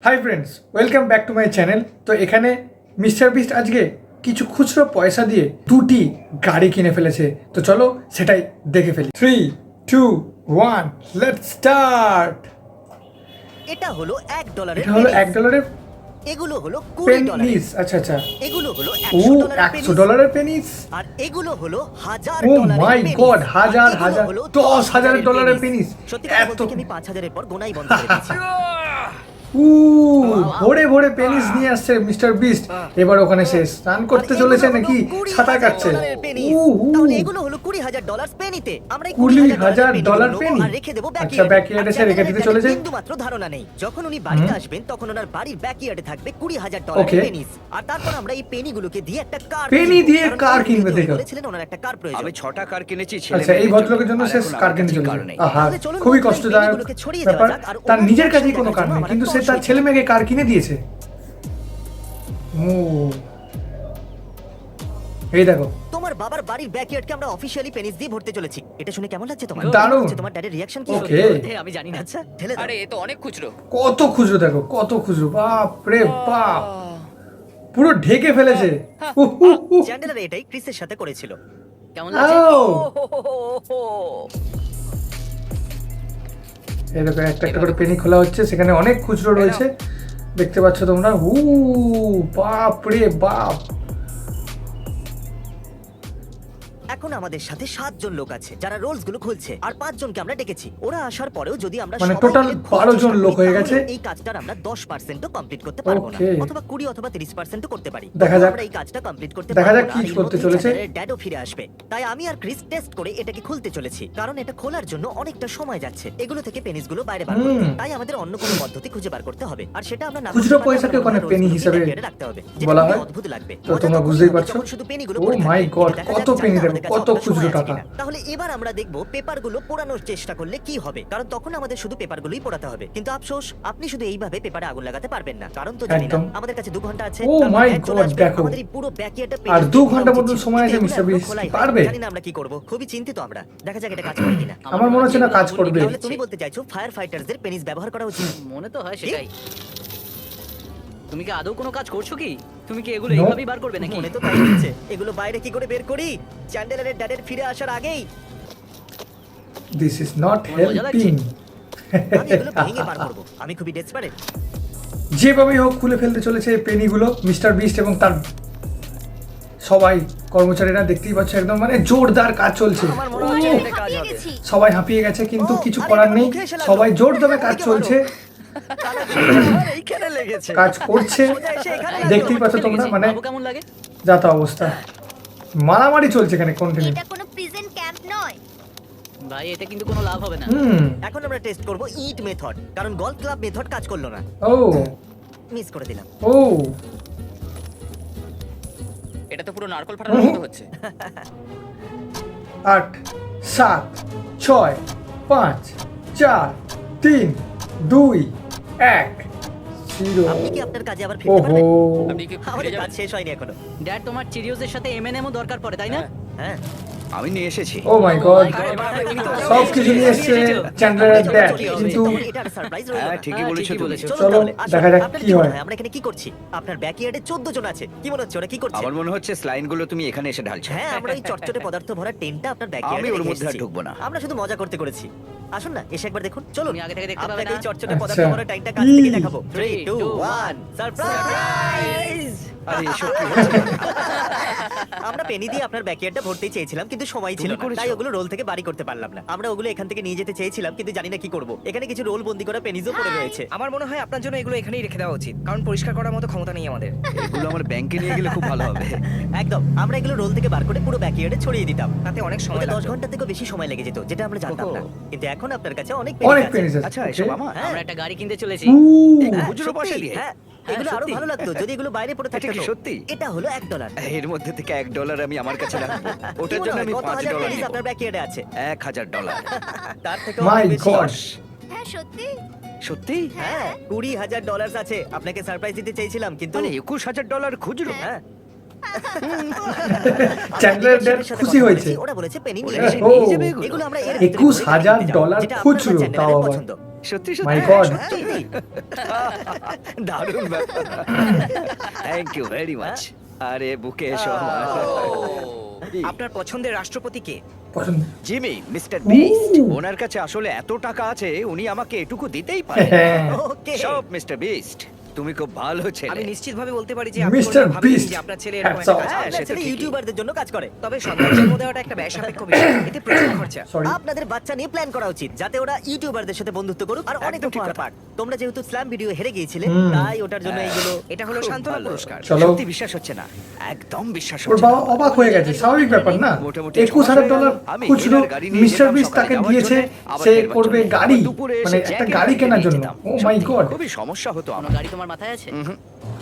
Hi friends, welcome back to my channel. তো এখানে mister beast আজকে কিছু খুচরো পয়সা দিয়ে দুটি গাড়ি কিনে ফেলেছে। তো চলো সেটাই দেখে ফেলি। 3, 2, 1, লেটস স্টার্ট। এটা হলো $1 এটা হলো $1 এগুলো হলো $20 পেনিস। আচ্ছা আচ্ছা, এগুলো হলো ও $100 $100 পেনিস। আর এগুলো হলো ও $1000 মাই গড, হাজার হাজার, $10,000 পেনিস। পেনিস। সত্যি কথা এত বলতে কি আমি 5000 এর পর গোনাই বন্ধ করে দিয়েছি। ভরে ভরে পেনিস নিয়ে আসছে মিস্টার বিস্ট। এবার ওখানে সে স্নান করতে আর চলেছে এগুলো নাকি হলো সাঁতার কাটছে? $20,000 পেনিস। তাহলে এগুলো হলো $20,000 পেনিতে। আমরা এই $20,000 পেনি। আর রেখে দেবো আচ্ছা, ব্যাকইয়ার্ডে সে রেখে দিতে চলেছে। বিন্দু মাত্র ধারণা নেই। যখন উনি বাড়িতে আসবেন তখন ওনার বাড়ির ব্যাকইয়ার্ডে থাকবে $20,000 Okay. পেনিস। আর তারপর আমরা এই পেনিগুলোকে দিয়ে একটা কার পেনি দিয়ে কার কিনবে দেখো। বলেছিলেন ওনার একটা কার প্রয়োজন। আমি 6টা কার কিনেছি আচ্ছা, এই ভদ্রলোকের জন্য সে কার কিনে চলেছে। আহা, খুবই কষ্টদায়ক ব্যাপার। তার নিজের কাছেই কোনো কার নেই, কিন্তু সে তার ছেলে মেয়েকে কার কিনে দিয়েছে। ও, এই দেখো, তোমার বাবার বাড়ির ব্যাকইয়ার্ডকে আমরা অফিশিয়ালি পেনিস দিয়ে ভরতে চলেছি। এটা শুনে কেমন লাগছে তোমার? দারুণ। তোমার ড্যাডির রিঅ্যাকশন কি? Okay. আমি জানি না। আচ্ছা, ঠেলে দাও। আরে এ তো অনেক খুচরো। কত খুচরো দেখো, কত খুচরো, বাপ রে বাপ, পুরো ঢেকে ফেলেছে। চ্যান্ডেলার এটাই ক্রিসের সাথে করেছিল। কেমন আও। এই দেখো, একটা একটা করে পেনি খোলা হচ্ছে, সেখানে অনেক খুচরো রয়েছে, দেখতে পাচ্ছ তোমরা। বাপ রে বাপ। এখন আমাদের সাথে 7 জন লোক আছে যারা রোলস গুলো খুলছে, আর 5 জনকে আমরা ডেকেছি। ওরা আসার পরেও যদি আমরা মানে সবাই total মিলে খুব 12 জন চেষ্টা লোক করি, হয়ে তাহলে গেছে। এই কাজটার আমরা 10% ও কমপ্লিট করতে পারবো না, Okay. অথবা 20 অথবা 30% ও করতে পারি। দেখা তবুও যাক। আমরা এই কাজটা কমপ্লিট করতে দেখা পারবো যাক না, কি আর এর করতে মধ্যেই চলেছে। চ্যান্ডেলারের ড্যাডও ফিরে আসবে। তাই আমি আর ক্রিস টেস্ট করে এটাকে খুলতে চলেছি, কারণ এটা খোলার জন্য অনেকটা সময় যাচ্ছে। এগুলো থেকে পেনিসগুলো বাইরে বার করতে, তাই আমাদের অন্য কোনো পদ্ধতি খুঁজে বার করতে হবে। আর সেটা আমরা না খুচরো করতে পারলে পয়সাকে আমরা ওখানে রোলসগুলোকে পেনি হিসাবে ব্যাকইয়ার্ডে রাখতে হবে, যেটা বলা খুবই হয়। অদ্ভুত লাগবে। তো মজা তোমরা তখনই বুঝতেই হবে পারছো। যখন শুধু পেনিগুলো ও পড়ে মাই থাকবে। গড, দেখা কত যাক পেনি জানি না দেখো, আমাদের কাছে কত অতটা খুচরো সময় আছে টাকা। কিনা। তাহলে এবার আমরা দেখব পেপারগুলো পোড়ানোর চেষ্টা করলে কি হবে, কারণ তখন আমাদের শুধু পেপারগুলোই পোড়াতে হবে। কিন্তু আফসোস, আপনি শুধু এইভাবে পেপারে আগুন লাগাতে পারবেন না, কারণ তো জানি না। একদম। আমাদের কাছে 2 ঘন্টা আছে। Oh তারপর my ড্যাড চলে God, আসবে। দেখো। আমাদের এই পুরো ব্যাকইয়ার্ডটা আর পেনিস 2 দিয়ে ঘন্টা খোলা মতো উচিত। সময় আছে, কিন্তু মিস্টার এগুলো বিস্ট এখনো খোলাই পারবে? হয়নি। জানি না আমরা কি করব, খুবই চিন্তিত আমরা। দেখা যাক এটা কাজ করে কিনা। আমার মনে হচ্ছে না কাজ করবে। তাহলে তুমি বলতে চাইছো ফায়ার ফাইটারদের পেনিস ব্যবহার করা উচিত? মনে তো হয় সেটাই। তুমি কি আদৌ কোনো কাজ করছো কি? তুমি কি এগুলো No. এইভাবেই বার করবে নাকি? মনে তো তাই হচ্ছে। এগুলো বাইরে কি করে বের করি চ্যান্ডেলারের ড্যাডের ফিরে আসার আগেই? দিস ইজ নট তোমার মজা লাগছে? হেল্পিং। আমি এগুলো ভেঙে বার করব। আমি খুবই ডেসপারেট। যেভাবেই হোক খুলে ফেলতে চলেছে এই পেনিগুলো মিস্টার বিস্ট এবং তার সবাই কর্মচারীরা। দেখতেই পাচ্ছ, একদম মানে জোরদার কাজ চলছে। আমার মনে হচ্ছে এটা কাজ হবে। সবাই হাঁপিয়ে গেছে, কিন্তু ও, কিছু আরে করার এটা নেই। মুখে এসে লাগলো। সবাই জোর দামে কাজ ওদিকে চলছে, আমার এইখানে লেগেছে। কাজ করছে। সোজা এসে এখানে লাগলো। দেখতেই পাচ্ছ তোমরা, মানে বাবু কেমন লাগে? যা তা অবস্থা, মারামারি চলছে এখানে কন্টিনিউ। এটা কোনো প্রিজন ক্যাম্প নয়। ভাই এতে কিন্তু কোনো লাভ হবে না। এখন আমরা টেস্ট করব ইট মেথড, কারণ গলফ ক্লাব মেথড কাজ করলো না। ও মিস করে দিলাম। ও, এটা তো পুরো নারকল ফাটানোর মতো হচ্ছে। 8, 7, 6, 5, 4, 3, 2, 1, 0। আপনি কি আপনার কাজে আবার ফিরতে পারবেন? ওহো, আপনি কি ফিরে আমাদের কাজ যাবেন? শেষ হয়নি এখনো। ড্যাড, তোমার চিরিওজের সাথে M&M ও দরকার পড়ে, তাই না? হ্যাঁ, আমি নিয়ে এসেছি। ও মাই গড, সব God. কিছু নিয়ে এসছে চ্যান্ডলারের ড্যাড, কিন্তু এটা একটা সারপ্রাইজ রইল হ্যাঁ, না। ঠিকই হ্যাঁ, বলেছো ঠিকই তুমি। বলেছো। চলো চলো, তাহলে, আসো। দেখা যাক আপনার কি হয়। আমরা এখানে কি করছি? আপনার ব্যাকইয়ার্ডে 14 জন আছে। কি মনে হচ্ছে ওরা কি করছে? আমার মনে হচ্ছে স্লাইনগুলো তুমি এখানে এসে ঢালছো। হ্যাঁ, আমরা এই চটচটে পদার্থ ভরা টেন্টটা আপনার ব্যাকইয়ার্ডে আমি ওর রেখে মধ্যে আর এসেছি। ঢুকবো না। আমরা শুধু মজা করতে করেছি। আসুন না, এসে একবার দেখুন। চলুন, তুমি আগে থেকে দেখতে পাবে আপনাকে না। এই চটচটে পদার্থ আচ্ছা। ভরা ট্যাঙ্কটা কাছ থেকে দেখাবো। 3, 2, 1, সারপ্রাইজ! আরে এসব কি হচ্ছে? আমরা পেনি দিয়ে আপনার ব্যাকইয়ার্ডটা ভরতেই চেয়েছিলাম, কিন্তু সময় ছিল তুমি না, করেছো? তাই ওগুলো রোল থেকে বাড়ি করতে পারলাম না। আমরা ওগুলো এখান থেকে নিয়ে যেতে চেয়েছিলাম, কিন্তু জানি না কি করব। এখানে কিছু রোল বন্দি করা পেনিজও পড়ে রয়েছে। আমার মনে হয় আপনার জন্য এগুলো এখানেই রেখে দেওয়া উচিত, কারণ পরিষ্কার করার মতো ক্ষমতা নেই আমাদের। এগুলো আমার ব্যাংকে নিয়ে গেলে খুব ভালো হবে। একদম, আমরা এগুলো রোল থেকে বার করে পুরো ব্যাকইয়ার্ডে ছড়িয়ে দিতাম। তাতে অনেক সময় ওতে 10 লাগতো। ঘন্টা থেকেও বেশি সময় লেগে যেত, যেটা আমরা জানতাম না। কিন্তু এখন আপনার কাছে অনেক অনেক পেনিস পেনিস আছে। আছে। আচ্ছা, এসব আমার? হ্যাঁ। আমরা একটা গাড়ি কিনতে চলেছি। হ্যাঁ, খুচরো পয়সা সত্যি, দিয়ে? হ্যাঁ, এগুলো আরো সত্যি? ভালো লাগতো যদি এগুলো বাইরে পড়ে এটা থাকতো। কি সত্যি? এটা হলো $1। এর মধ্যে থেকে $1 আমি আমার কাছে রাখবো। কি ওটার মনে জন্য হয় আমি কত হাজার $5 পেনিস নেব। আপনার ব্যাকইয়ার্ডে আছে? $1,000। তার থেকে মাই অনেক বেশি। গড, হ্যাঁ সত্যি। সত্যি? হ্যাঁ, $20,000 আছে। আপনাকে সারপ্রাইজ দিতে চেয়েছিলাম, কিন্তু মানে $21,000 খুচরো? হ্যাঁ, চ্যান্ডলারের ড্যাড খুশি হয়েছে। ওরা বলেছে পেনি নিয়ে ওরা এসে ও, নিয়ে যাবে এগুলো? এগুলো আমরা এর $21,000 যেটা আপনার খুচরো, চ্যান্ডেলারের তাও আবার। পছন্দ। সত্যি মাই সত্যি গড সত্যি? দারুণ ব্যাপার। Thank you very much. আরে বুকে এসো আমার। আপনার পছন্দের রাষ্ট্রপতি কে? পছন্দ জিমি, মিস্টার বিস্ট। ওনার কাছে আসলে এত টাকা আছে, উনি আমাকে এটুকু দিতেই পারে। হ্যাঁ ওকে সব মিস্টার বিস্ট, তুমি খুব ভালো আমি ছেলে। নিশ্চিতভাবে বলতে পারি যে আপনি মিস্টার কোনোদিন ভাবেননি বিস্ট যে আপনার ছেলে এরকম হ্যাটস একটা অফ কাজ হ্যাঁ, করবে। সে আপনার তো ছেলে ঠিকই। ইউটিউবারদের জন্য কাজ করে। তবে সন্তান জন্ম দেওয়াটা একটা ব্যয়সাপেক্ষ বিষয়, এতে প্রচুর খরচা। সরি আপনাদের বাচ্চা নিয়ে প্ল্যান করা উচিত যাতে ওরা ইউটিউবারদের সাথে বন্ধুত্ব করুক আর অনেক একদম ঠিক উপহার কথা। পাক। তোমরা যেহেতু স্ল্যাম ভিডিও হেরে গিয়েছিলে হুম। তাই ওটার জন্য এইগুলো এটা হলো খুব সান্ত্বনা ভালো। পুরস্কার। চলো সত্যি বিশ্বাস হচ্ছে না, একদম বিশ্বাস ওর হচ্ছে বাবা না। অবাক হয়ে গেছে, স্বাভাবিক ব্যাপার না। মোটামুটি 21,000 আমি খুচরো এনার গাড়ি নিয়ে মিস্টার যেতাম বিস্ট সকালে তাকে যাওয়ার দিয়েছে, জন্য, আবার সে ফেরবার করবে জন্য। গাড়ি, আবার দুপুরে এসে মানে একটা জ্যাকেট গাড়ি কিনে কেনার নিয়ে জন্য। যেতাম। ও মাই সত্যি, গড খুবই সমস্যা হতো কোনো আমার। গাড়ি তোমার মাথায় আছে?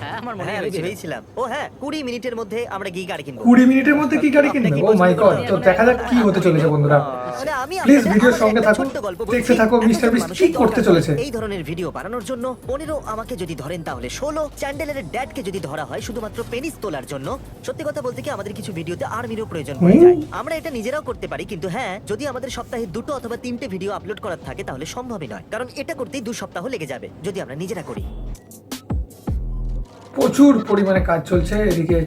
হ্যাঁ আমার মনে হ্যাঁ আমি হয়েছিল। ভেবেছিলাম ও হ্যাঁ 20 মিনিটের মধ্যে আমরা গিয়ে গাড়ি কিনবো। 20 মিনিটের মধ্যে কি গাড়ি কিনবে? ও মাই গড, তো দেখা যাক কি হতে চলেছে বন্ধুরা। মানে আমি প্লিজ আপনাদের ভিডিওর আমাদের সঙ্গে একটা থাকুন, ছোট্ট গল্প দেখতে বলছি। থাকো মিস্টার এতজন বিস্ট মানুষের কি করতে দরকার চলেছে। এই ধরনের ভিডিও বানানোর জন্য। 15 আমাকে যদি ধরেন তাহলে 16 চ্যান্ডেলের ড্যাডকে যদি ধরা হয় শুধুমাত্র পেনিস তোলার জন্য। সত্যি কথা বলতে কি আমাদের কিছু ভিডিওতে আর্মিরও প্রয়োজন পড়ে যায়। আমরা এটা নিজেরাও করতে পারি, কিন্তু হ্যাঁ যদি আমাদের সপ্তাহে 2 অথবা 3টে ভিডিও আপলোড করার থাকে তাহলে সম্ভবই নয়, কারণ এটা করতেই 2 সপ্তাহ লেগে যাবে যদি আমরা নিজেরা করি। প্রচুর পরিমাণে কাজ চলছে এদিকে,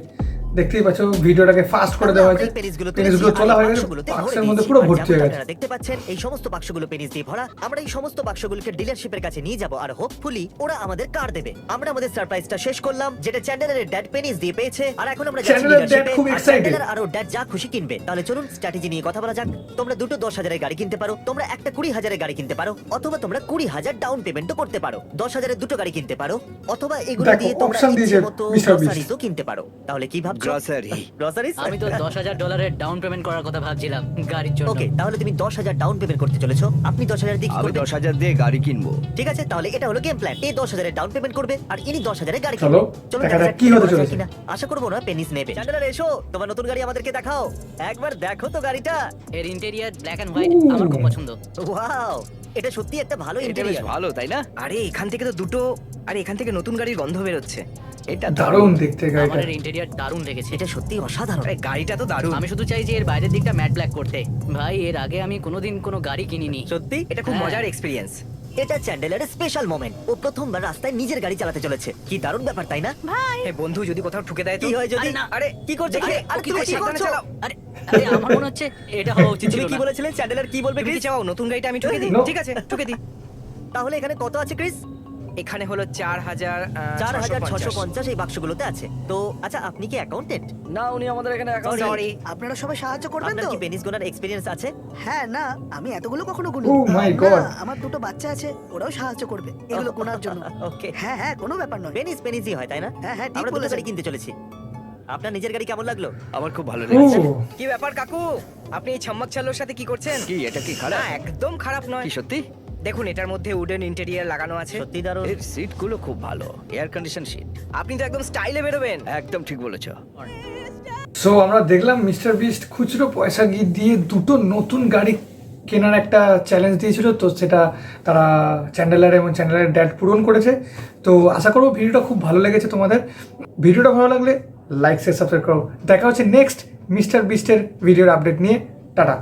দেখতেই পাচ্ছ ভিডিওটাকে ফাস্ট করে দেওয়া হয়েছে। পেনিসগুলো তোলা হয়ে গেছে, বাক্সের মধ্যে পুরো ভর্তি হয়ে গেছে। আপনারা দেখতে পাচ্ছেন এই সমস্ত বাক্সগুলো পেনিস দিয়ে ভরা। আমরা এই সমস্ত বাক্সগুলোকে ডিলারশিপের কাছে নিয়ে যাব আর হোপফুলি ওরা আমাদের কার দেবে। আমরা আমাদের সারপ্রাইজটা শেষ করলাম, যেটা চ্যান্ডেলারের ড্যাড পেনিস দিয়ে পেয়েছে, আর এখন আমরা যাচ্ছি চ্যান্ডেলার ড্যাড ডিলারশিপে। খুব আর excited। চ্যান্ডেলার আর ওর ড্যাড যা খুশি কিনবে। তাহলে চলুন স্ট্র্যাটেজি নিয়ে কথা বলা যাক। তোমরা দুটো 10,000 গাড়ি কিনতে পারো, তোমরা একটা 20,000 গাড়ি কিনতে পারো, অথবা তোমরা 20,000 ডাউন পেমেন্টও করতে পারো। 10,000 দুটো গাড়ি কিনতে পারো, অথবা এগুলো দেখো, দিয়ে তোমরা option দিয়েছে ইচ্ছেমতো Mr. Beast। গ্রসারিজও কিনতে পারো। তাহলে কি ভাবছো? গ্রসারি। গ্রসারিজ? আমি তো $10,000 ডাউন পেমেন্ট করার কথা ভাবছিলাম গাড়ির জন্য। ওকে, তাহলে তুমি 10,000 ডাউন পেমেন্ট করতে চলেছো। আপনি 10,000 দিয়ে কি আমি করবেন? 10,000 দিয়ে গাড়ি কিনবো। ঠিক আছে, তাহলে এটা হলো গেম প্ল্যান। এই 10,000 ডাউন পেমেন্ট করবে আর ইনি 10,000 গাড়ি চলো, কিনবে। চলো দেখা দেখা যাক যাক কি হতে করা যায় চলেছে। কিনা। আশা করবো না পেনিস নেবে। চ্যান্ডেলার এসো, তোমার নতুন গাড়ি আমাদেরকে দেখাও। একবার দেখো তো গাড়িটা। এর ইন্টেরিয়র ব্ল্যাক এন্ড হোয়াইট আমার খুব পছন্দ। ওয়াও, এটা সত্যি একটা ভালো এটা বেশ ইন্টেরিয়র। ভালো, তাই না? আরে এখান থেকে তো দুটো, আরে এখান থেকে নতুন গাড়ির গন্ধ বেরোচ্ছে। এটা দারুণ দেখতে আমার গাড়িটা। এর ইন্টেরিয়র দারুণ লেগেছে। এটা সত্যি অসাধারণ। আরে গাড়িটা তো দারুণ। আমি শুধু চাই যে এর বাইরের দিকটা ম্যাট ব্ল্যাক করতে। ভাই এর আগে আমি কোনোদিন কোনো গাড়ি কিনিনি। সত্যি এটা খুব হ্যাঁ। মজার এক্সপিরিয়েন্স। এটা চ্যান্ডেলারের স্পেশাল মোমেন্ট। ও প্রথমবার রাস্তায় নিজের গাড়ি চালাতে চলেছে। কি দারুণ ব্যাপার, তাই না? হ্যাঁ, বন্ধু যদি কোথাও ঠুকে দেয় তো? কি হয় যদি? আরে না, আরে কি করছো? দেখে, আরে ও কি তুমি করছে? কি সাবধানে করছো? চালাও। আরে আরে আমার মনে হচ্ছে এটা হওয়া উচিত ছিল তুমি কি না। বলেছিলেন? চ্যান্ডেলার কি বলবে? তুমি কি ক্রিস? চাও নতুন গাড়িটা আমি ঠুকে দিই? No. ঠিক আছে, ঠুকে দিই। তাহলে এখানে কত আছে ক্রিস? এখানে হলো 4,650। 4,650 এই বাক্সগুলোতে আছে। তো আচ্ছা, আপনি কি অ্যাকাউন্টেন্ট? না, উনি আমাদের এখানে অ্যাকাউন্ট Sorry, আপনারা সবাই সাহায্য করবেন আপনার তো? কি পেনিস গোনার এক্সপেরিয়েন্স আছে? হ্যাঁ, না আমি এতগুলো কখনো গুনি। Oh my না, God! আমার দুটো বাচ্চা আছে, ওরাও সাহায্য করবে এগুলো গোনার জন্য। ওকে, হ্যাঁ হ্যাঁ, কোনো ব্যাপার নয়। পেনিসই হয়, তাই না? হ্যাঁ হ্যাঁ, ঠিক আমরা দুটো বলেছেন। গাড়ি কিনতে চলেছি। আপনার নিজের গাড়ি কেমন লাগলো? আমার খুব ভালো ও লেগেছে। কি ব্যাপার কাকু, আপনি এই ছাম্মাক চালোর সাথে কি করছেন? কি এটা কি না, খারাপ? একদম খারাপ নয়। কি সত্যি? দেখুন, এটার মধ্যে উডেন ইন্টেরিয়র লাগানো আছে। সত্যি দারুণ। এর সিটগুলো খুব ভালো, এয়ার কন্ডিশন সিট। আপনি তো একদম স্টাইলে বেরোবেন। একদম ঠিক বলেছো। সো আমরা দেখলাম মিস্টার বিস্ট খুচরো পয়সা দিয়ে দুটো নতুন গাড়ি কেনার একটা চ্যালেঞ্জ দিয়েছিল, তো সেটা তারা চ্যান্ডেলার এবং চ্যান্ডেলারের ড্যাড পূরণ করেছে। তো আশা করবো ভিডিওটা খুব ভালো লেগেছে তোমাদের। ভিডিওটা ভালো লাগলে লাইক শেয়ার সাবস্ক্রাইব করো। দেখা হচ্ছে নেক্সট মিস্টার বিস্টের ভিডিওর আপডেট নিয়ে। টাটা।